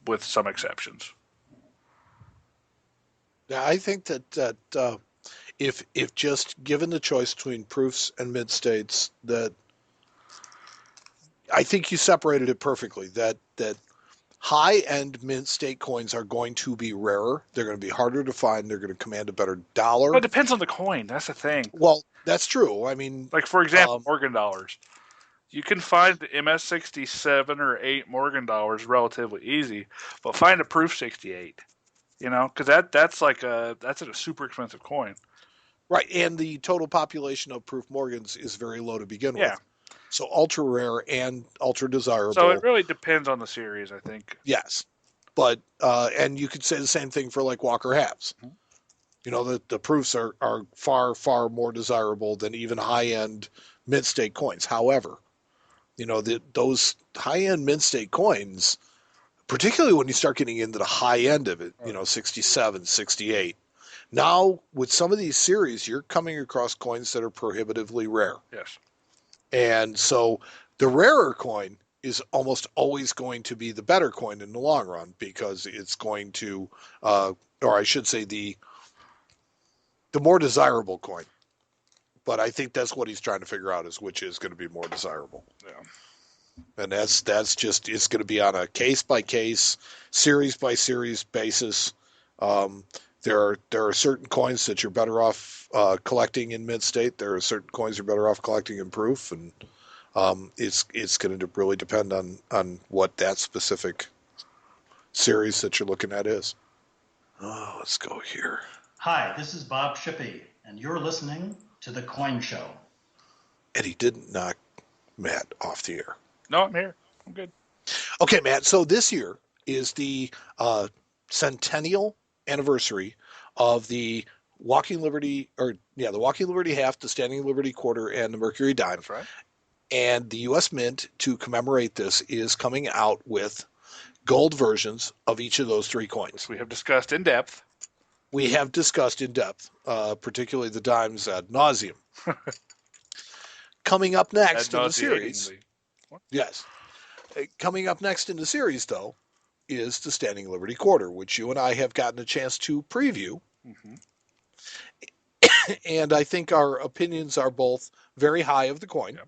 with some exceptions. Yeah, I think that if just given the choice between proofs and mid states, that I think you separated it perfectly. That high end mint state coins are going to be rarer. They're going to be harder to find. They're going to command a better Well, it dollar. depends on the coin. That's the thing. Well, that's true. I mean, Like for example, um, Morgan dollars. You can find the MS-67 or 8 Morgan dollars relatively easy, but find a proof 68. Because that's a super expensive coin. right. And the total population of proof Morgans is very low to begin Yeah. with. So ultra rare and ultra So it desirable. really depends on the series, I think. Yes. But and you could say the same thing for like Walker halves. You know, the proofs are far, far more desirable than even high end mint state coins. However, you know, those high end mint state coins, particularly when you start getting into the high end of it, you know, 67, 68. Now, with some of these series, you're coming across coins that are prohibitively rare. Yes. And so the rarer coin is almost always going to be the better coin in the long run because it's going to, or I should say, the more desirable coin. But I think that's what he's trying to figure out is which is going to be more desirable. Yeah. And that's just it's going to be on a case by case, series by series basis. Um, there are certain coins that you're better off collecting in mid state. There are certain coins you're better off collecting in proof, and it's going to really depend on what that specific series that you're looking at is. Oh, let's go here. Hi, this is Bob Shippey, and you're listening to The Coin Show. And he didn't knock Matt off the air. No, I'm here. I'm good. Okay, Matt. So this year is the centennial anniversary of the Walking Liberty, the Walking Liberty half, the Standing Liberty quarter, and the Mercury dime. That's right. And the U.S. Mint, to commemorate this, is coming out with gold versions of each of those three coins. Which we have discussed in depth. We have discussed in depth, particularly the dimes ad nauseum. Coming up next in the series, yes. Coming up next in the series, though, is the Standing Liberty quarter, which you and I have gotten a chance to preview. Mm-hmm. And I think our opinions are both very high of the coin. Yep.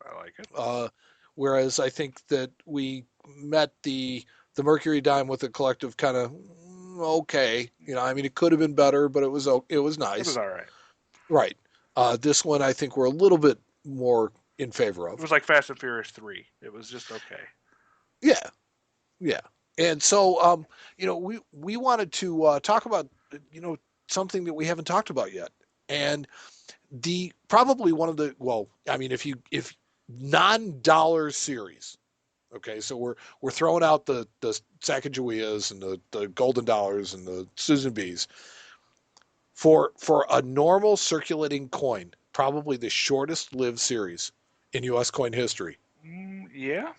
I like it. Whereas I think that we met the Mercury dime with a collective kind of okay. You know, I mean, it could have been better, but it was nice. It was all right. Right. This one, I think we're a little bit more in favor of. It was like Fast and Furious 3. It was just okay. Yeah. Yeah. And so, we wanted to talk about, something that we haven't talked about yet. And probably one of the, well, I mean, if non-dollar series, okay, so we're throwing out the Sacagaweas and the Golden Dollars and the Susan B's. For a normal circulating coin, probably the shortest lived series in U.S. coin history. Yeah.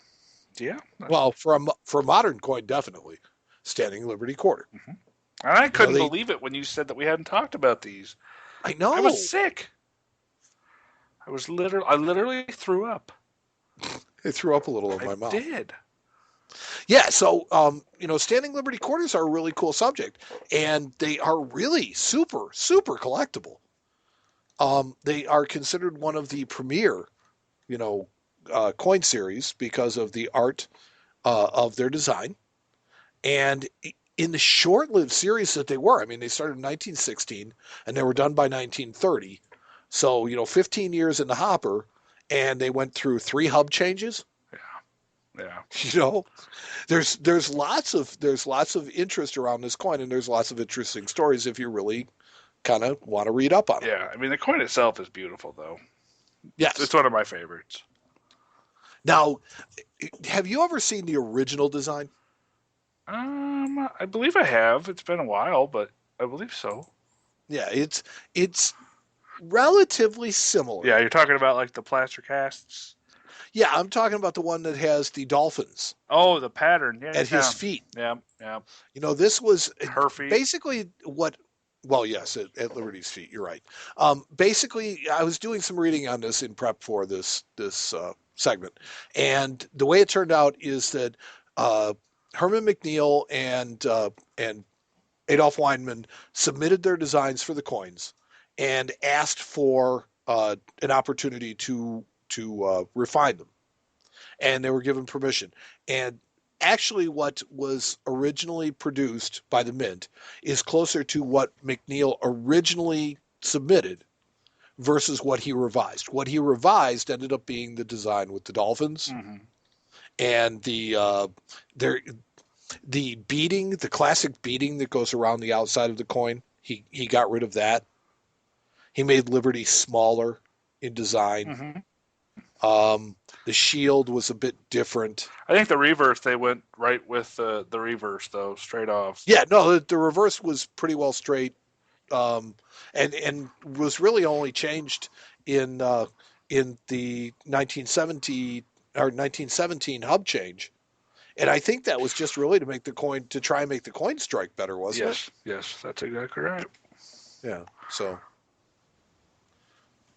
Well, for a modern coin, definitely Standing Liberty quarter. Mm-hmm. And I couldn't believe it when you said that we hadn't talked about these. I know. I was sick. I literally threw up. I threw up a little in my mouth. I did. Yeah, so Standing Liberty quarters are a really cool subject, and they are really super, super collectible. They are considered one of the premier, coin series because of the art of their design. And in the short-lived series that they were, I mean, they started in 1916 and they were done by 1930. So, 15 years in the hopper, and they went through 3 hub changes. Yeah. There's lots of interest around this coin, and there's lots of interesting stories if you really kind of want to read up on it. Yeah, I mean the coin itself is beautiful, though. Yes, it's one of my favorites. Now, have you ever seen the original design? I believe I have. It's been a while, but I believe so. Yeah, it's relatively similar. Yeah, you're talking about like the plaster casts. Yeah, I'm talking about the one that has the dolphins. Oh, the pattern. Yeah, at his feet. Yeah. This was her feet. Basically what. Well, yes, at Liberty's feet. You're right. Basically, I was doing some reading on this in prep for this segment, and the way it turned out is that Herman McNeil and Adolf Weinman submitted their designs for the coins and asked for an opportunity to refine them, and they were given permission. And actually, what was originally produced by the Mint is closer to what McNeil originally submitted versus what he revised. What he revised ended up being the design with the dolphins Mm-hmm. and the beading, the classic beading that goes around the outside of the coin. He got rid of that. He made Liberty smaller in design. Mm-hmm. The shield was a bit different. I think the reverse, they went right with the reverse, though, straight off. Yeah, no, the reverse was pretty well straight, and was really only changed in the 1970 or 1917 hub change. And I think that was just really to try and make the coin strike better, wasn't it? Yes, that's exactly right. Yeah. So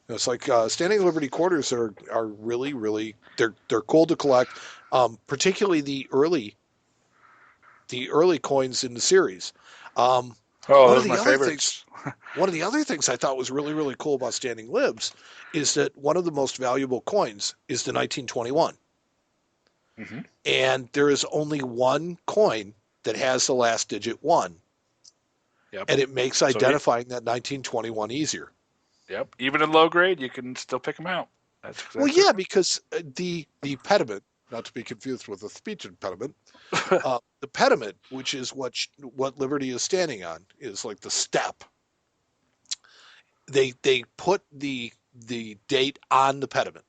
it's like Standing Liberty quarters are really, really, they're cool to collect, particularly the early coins in the series. Oh, One those of are the my other favorites. One of the other things I thought was really, really cool about Standing Libs is that one of the most valuable coins is the 1921. Mm-hmm. And there is only one coin that has the last digit 1. Yep. And it makes identifying that 1921 easier. Yep. Even in low grade, you can still pick them out. That's exactly Well, yeah, because the pediment, not to be confused with a speech impediment, the pediment, which is what Liberty is standing on, is like the step. They put the date on the pediment,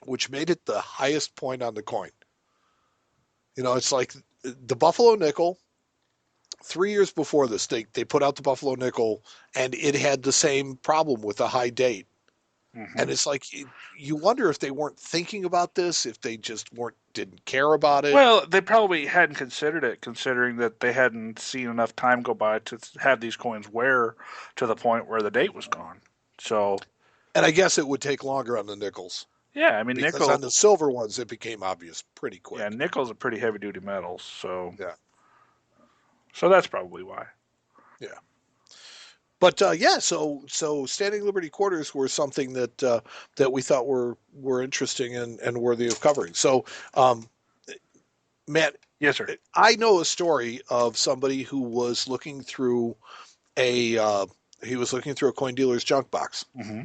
which made it the highest point on the coin. You know, it's like the Buffalo nickel. 3 years before this, they put out the Buffalo nickel, and it had the same problem with a high date. Mm-hmm. And it's like you wonder if they weren't thinking about this, if they just didn't care about it. Well, they probably hadn't considered it, considering that they hadn't seen enough time go by to have these coins wear to the point where the date was gone. So, And I guess it would take longer on the nickels. yeah, I mean, Because nickel. on the silver ones, it became obvious pretty quick. Yeah, nickel's a pretty heavy duty metal, so Yeah. So that's probably why. Yeah. But so Standing Liberty quarters were something that we thought were interesting and worthy of covering. So, Matt, Yes, sir. I know a story of somebody who was looking through a coin dealer's junk box, Mm-hmm.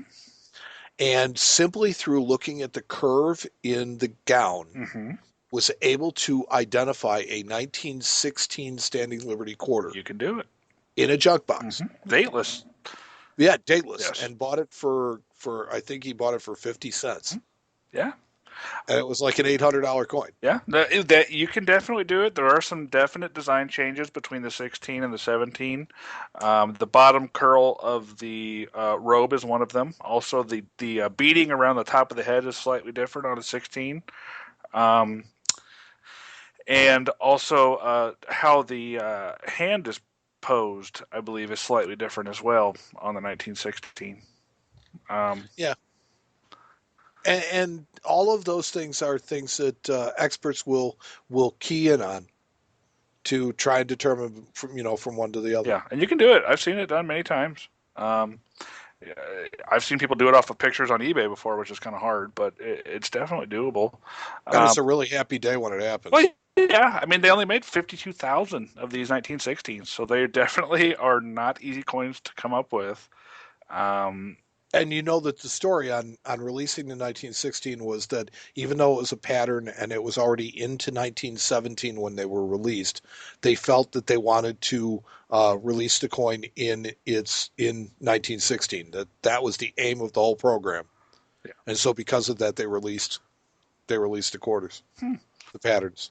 and simply through looking at the curve in the gown, Mm-hmm. was able to identify a 1916 Standing Liberty quarter You can do it. in a junk box. Mm-hmm. Dateless. Yeah, dateless, Yes. and bought it for I think he bought it for 50 cents. Yeah. And it was like an $800 coin. Yeah, that you can definitely do it. There are some definite design changes between the 16 and the 17. The bottom curl of the robe is one of them. Also, the beading around the top of the head is slightly different on a 16. And also how the hand is posed, I believe, is slightly different as well on the 1916. Yeah. And all of those things are things that experts will key in on to try and determine from one to the other. Yeah, and you can do it. I've seen it done many times. I've seen people do it off of pictures on eBay before, which is kind of hard, but it's definitely doable. And it's a really happy day when it happens. Well, yeah, I mean, they only made 52,000 of these 1916s, so they definitely are not easy coins to come up with. And you know that the story on releasing the 1916 was that even though it was a pattern and it was already into 1917 when they were released, they felt that they wanted to release the coin in 1916. That was the aim of the whole program. Yeah. And so because of that, they released the quarters, the patterns.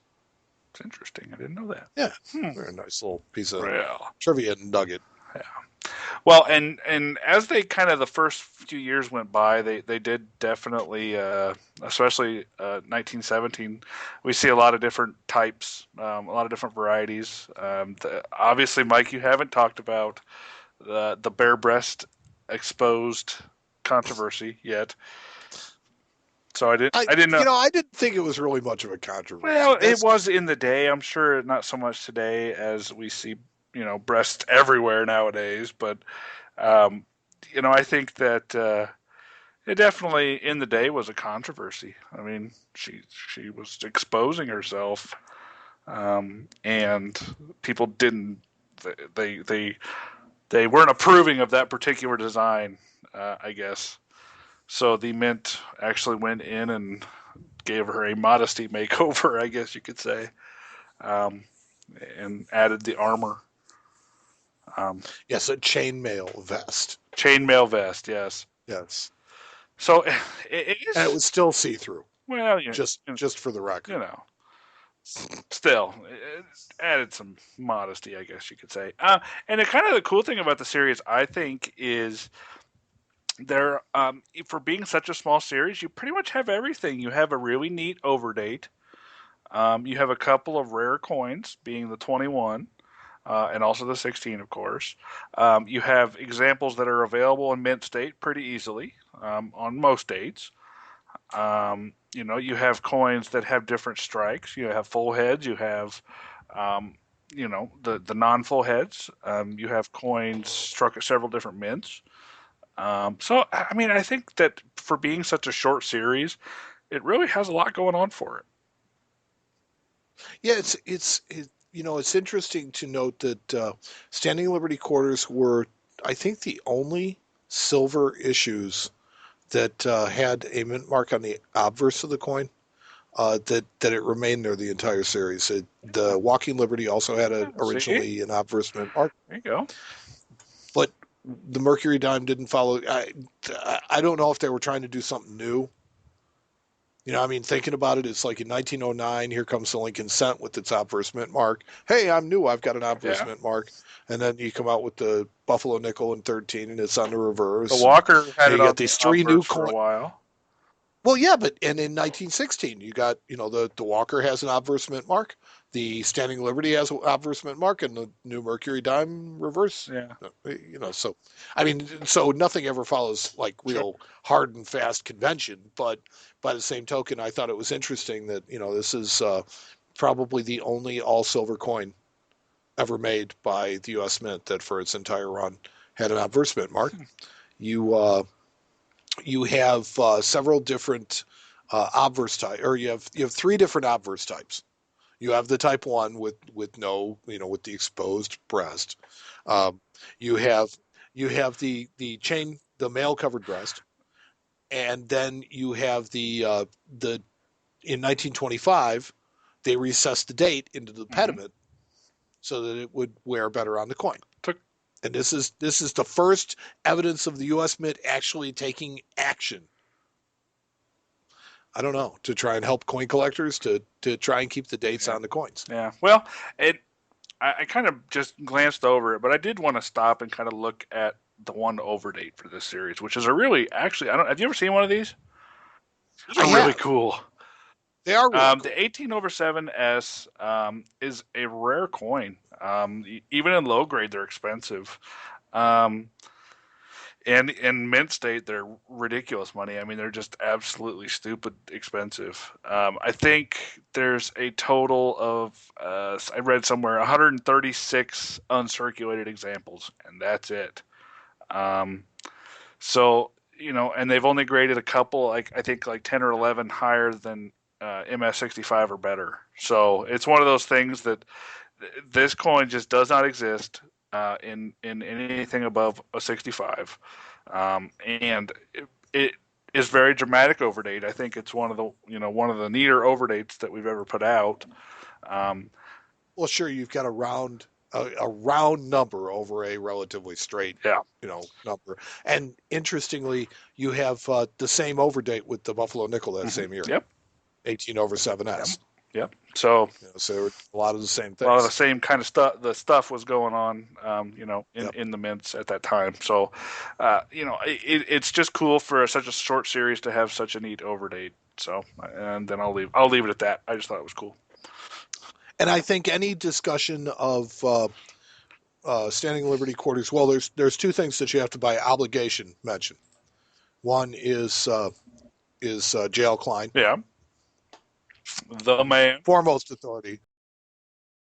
It's interesting. I didn't know that. Yeah, They're a nice little piece of Well, trivia nugget. yeah. Well, and as they kind of the first few years went by, they did definitely, especially 1917, we see a lot of different types, a lot of different varieties. Obviously, Mike, you haven't talked about the bare breast exposed controversy yet. So I didn't know. I didn't think it was really much of a controversy. Well, it was in the day. I'm sure not so much today as we see, breasts everywhere nowadays. But, I think that it definitely in the day was a controversy. I mean, she was exposing herself, and people didn't. They weren't approving of that particular design, I guess. So the Mint actually went in and gave her a modesty makeover, I guess you could say, um, and added the armor. Yes, a chainmail vest. Chainmail vest, yes. Yes. So and it was still see-through. Well, just for the record. Still, it added some modesty, I guess you could say. And the cool thing about the series, I think, is there, for being such a small series, you pretty much have everything. You have a really neat overdate. You have a couple of rare coins, being the 21, and also the 16, of course. You have examples that are available in mint state pretty easily on most dates. You have coins that have different strikes. You have full heads. You have, the non-full heads. You have coins struck at several different mints. So, I mean, I think that for being such a short series, it really has a lot going on for it. Yeah, it's interesting to note that Standing Liberty Quarters were, I think, the only silver issues that had a mint mark on the obverse of the coin. That it remained there the entire series. The Walking Liberty also had originally an obverse mint mark. There you go. But the Mercury Dime didn't follow. I don't know if they were trying to do something new. I mean, thinking about it, it's like in 1909, here comes the Lincoln Cent with its obverse mint mark. Hey, I'm new. I've got an obverse mint mark. And then you come out with the Buffalo Nickel in 13, and it's on the reverse. The Walker had it on these three new for a while. Well, yeah, and in 1916, you got, the Walker has an obverse mint mark, the Standing Liberty has an obverse mint mark, and the new Mercury Dime reverse. Yeah. So, I mean, so nothing ever follows like real hard and fast convention. But by the same token, I thought it was interesting that, this is probably the only all silver coin ever made by the U.S. Mint that for its entire run had an obverse mint mark. You have several different obverse types, or you have three different obverse types. You have the type 1 with no, with the exposed breast. You have the chain, the male covered breast, and then you have the in 1925 they recessed the date into the pediment so that it would wear better on the coin. And this is the first evidence of the U.S. Mint actually taking action. I don't know, to try and help coin collectors to try and keep the dates on the coins. Yeah. Well, I kind of just glanced over it, but I did want to stop and kind of look at the one overdate for this series, which is have you ever seen one of these? These are really cool. They are really cool. The 18/7S is a rare coin. Even in low grade, they're expensive. And in mint state, they're ridiculous money. I mean, they're just absolutely stupid expensive. I think there's a total of, I read somewhere, 136 uncirculated examples, and that's it. So, and they've only graded a couple, I think 10 or 11 higher than MS65 or better. So it's one of those things that this coin just does not exist in anything above a 65, and it is very dramatic overdate. I think it's one of the neater overdates that we've ever put out. Well, sure, you've got a round number over a relatively straight number, and interestingly, you have the same overdate with the Buffalo Nickel that same year. Yep. 18/7S. Yep. So a lot of the same things. A lot of the same kind of stuff. The stuff was going on, in the mints at that time. So, it's just cool for such a short series to have such a neat overdate. So, and then I'll leave it at that. I just thought it was cool. And I think any discussion of Standing Liberty Quarters, well, there's two things that you have to by obligation mention. One is is J.L. Klein, Yeah. The man. foremost authority.